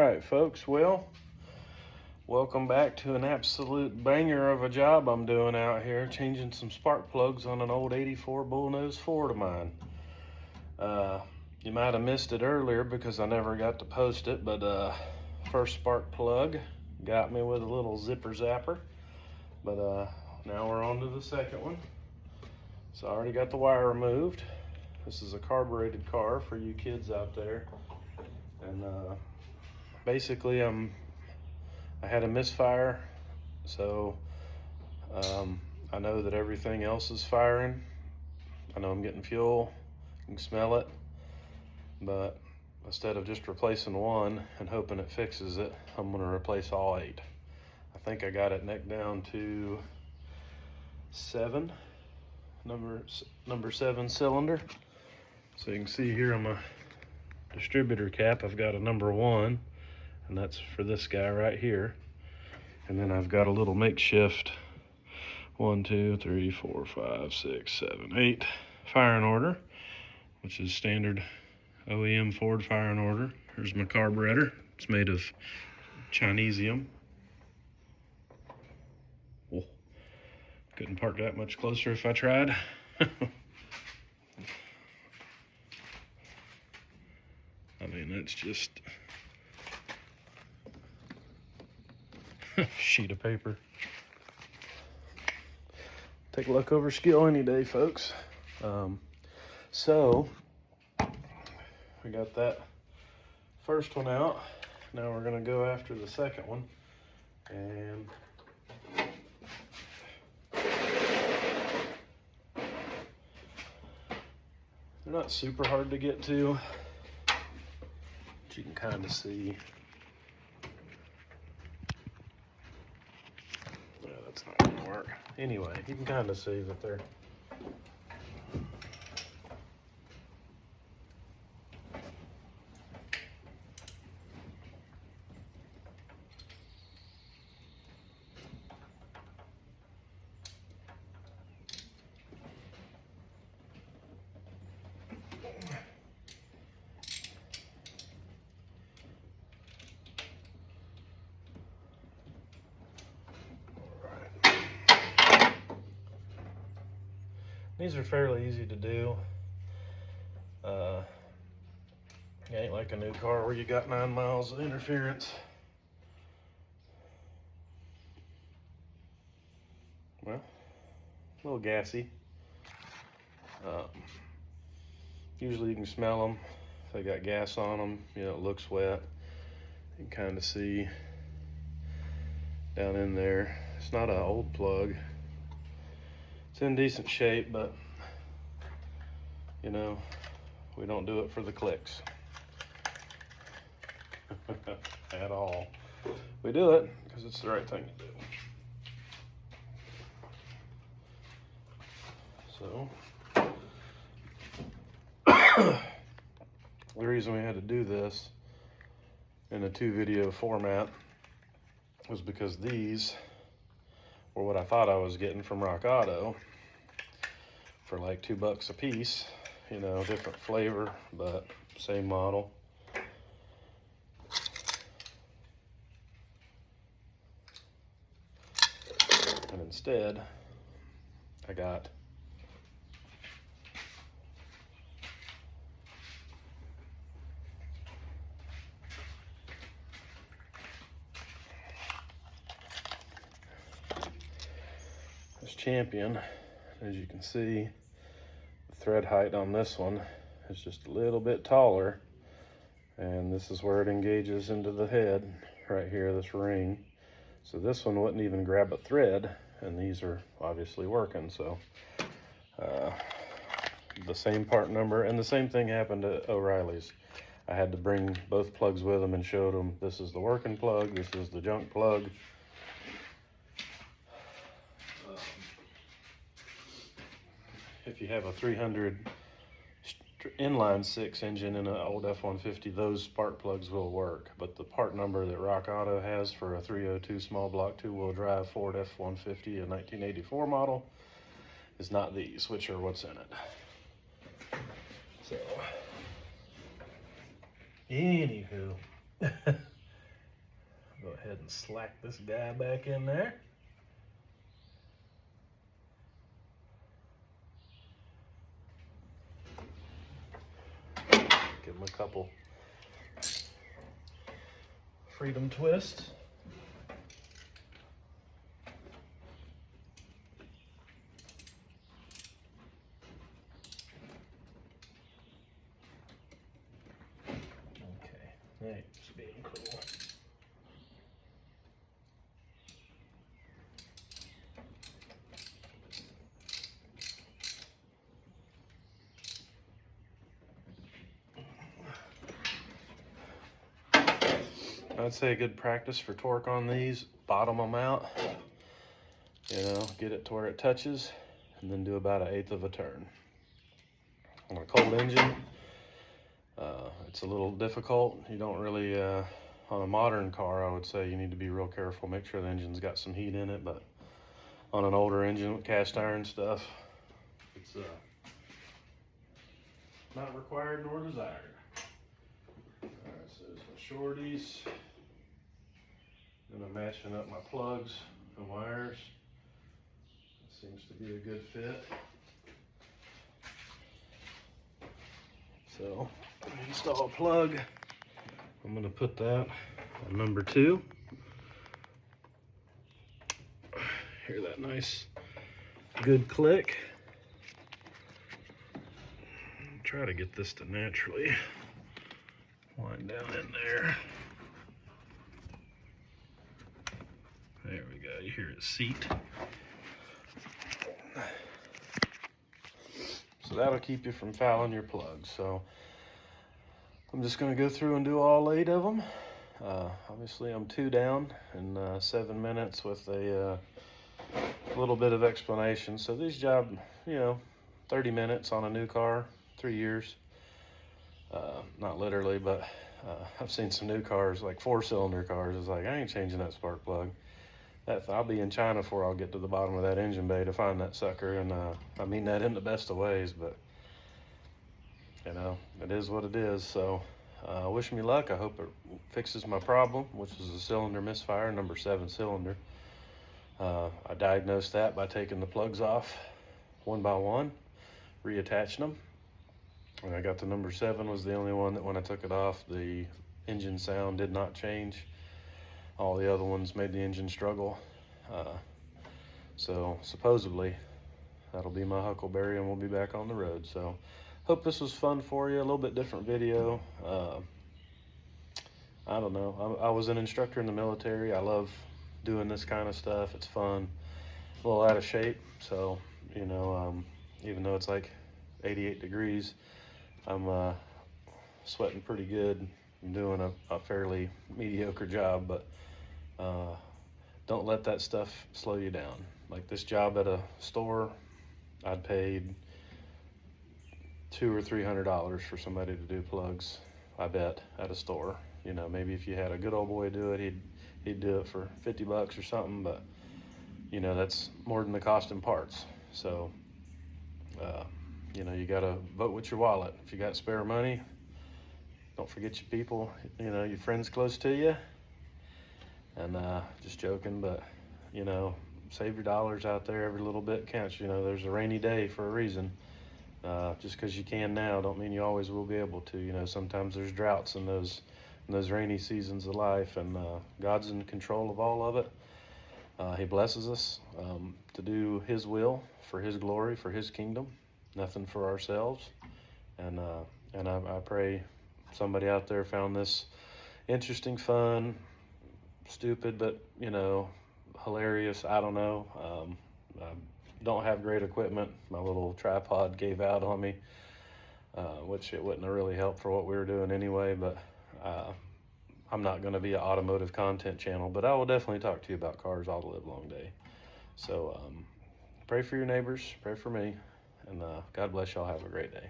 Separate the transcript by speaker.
Speaker 1: right, folks, well, welcome back to an absolute banger of a job I'm doing out here, changing some spark plugs on an old 84 bullnose Ford of mine. You might have missed it earlier because I never got to post it, but first spark plug got me with a little zipper zapper, but now we're on to the second one. So I already got the wire removed. This is a carbureted car for you kids out there, and basically I had a misfire, so I know that everything else is firing. I know I'm getting fuel, you can smell it, but instead of just replacing one and hoping it fixes it, I'm going to replace all 8. I think I got it necked down to 7, number 7 cylinder. So you can see here on my distributor cap, I've got a number 1, and that's for this guy right here. And then I've got a little makeshift 1, 2, 3, 4, 5, 6, 7, 8 firing order, which is standard OEM Ford firing order. Here's my carburetor. It's made of Chinesium. Oh, couldn't park that much closer if I tried. I mean, that's just sheet of paper. Take a look over skill any day, folks. So we got that first one out. Now we're gonna go after the second one, and they're not super hard to get to, but you can kind of see. Yeah, that's not gonna work. Anyway, you can kind of see that they're these are fairly easy to do. It ain't like a new car where you got 9 miles of interference. Well, a little gassy. Usually you can smell them. If they got gas on them, you know, it looks wet. You can kind of see down in there. It's not an old plug. It's in decent shape, but you know, we don't do it for the clicks at all. We do it because it's the right thing to do. So the reason we had to do this in a 2-video format was because these were what I thought I was getting from Rock Auto for like $2 a piece. You know, different flavor, but same model. And instead, I got this Champion. As you can see, the thread height on this one is just a little bit taller, and this is where it engages into the head right here, this ring. So this one wouldn't even grab a thread, and these are obviously working. So the same part number, and the same thing happened to O'Reilly's. I had to bring both plugs with them and showed them this is the working plug, this is the junk plug. If you have a 300 inline 6 engine in an old F-150, those spark plugs will work. But the part number that Rock Auto has for a 302 small block 2-wheel drive Ford F-150, a 1984 model, is not these, which are what's in it. So, anywho, and slack this guy back in there. Give him a couple freedom twists. Okay, hey, just being cool. I'd say a good practice for torque on these, bottom them out, you know, get it to where it touches, and then do about 1/8 of a turn. On a cold engine, it's a little difficult. You don't really, on a modern car, I would say you need to be real careful, make sure the engine's got some heat in it, but on an older engine with cast iron stuff, it's not required nor desired. Alright, so there's my shorties. Then I'm matching up my plugs and wires. It seems to be a good fit. So, install a plug. I'm going to put that on number 2. Hear that nice, good click. Try to get this to naturally wind down in there. There we go, you hear it seat. So that'll keep you from fouling your plugs. So I'm just gonna go through and do all 8 of them. Obviously I'm 2 down in 7 minutes with a little bit of explanation. So these job, 30 minutes on a new car, 3 years. Not literally, but I've seen some new cars, like 4-cylinder cars. It's like, I ain't changing that spark plug. I'll be in China before I'll get to the bottom of that engine bay to find that sucker. And I mean that in the best of ways, but it is what it is. So wish me luck. I hope it fixes my problem, which is a cylinder misfire, number 7 cylinder. I diagnosed that by taking the plugs off one by one, reattaching them. When I got to number 7 was the only one that when I took it off, the engine sound did not change. All the other ones made the engine struggle. So supposedly that'll be my Huckleberry and we'll be back on the road. So hope this was fun for you. A little bit different video. I don't know. I was an instructor in the military. I love doing this kind of stuff. It's fun. A little out of shape. So, even though it's like 88 degrees, I'm sweating pretty good. I'm doing a fairly mediocre job, but don't let that stuff slow you down. Like this job at a store, I'd paid $200 or $300 for somebody to do plugs, I bet, at a store. Maybe if you had a good old boy do it, he'd do it for $50 or something, but that's more than the cost in parts. So you gotta vote with your wallet. If you got spare money, don't forget your people, your friends close to you. And just joking, but save your dollars out there. Every little bit counts. There's a rainy day for a reason. Just because you can now don't mean you always will be able to. Sometimes there's droughts in those rainy seasons of life, and God's in control of all of it. He blesses us to do His will, for His glory, for His kingdom. Nothing for ourselves. And I pray somebody out there found this interesting, fun, stupid, but hilarious. I don't know. I don't have great equipment. My little tripod gave out on me, which it wouldn't have really helped for what we were doing anyway. But I'm not going to be an automotive content channel, but I will definitely talk to you about cars all the live long day. So pray for your neighbors, pray for me, and God bless y'all. Have a great day.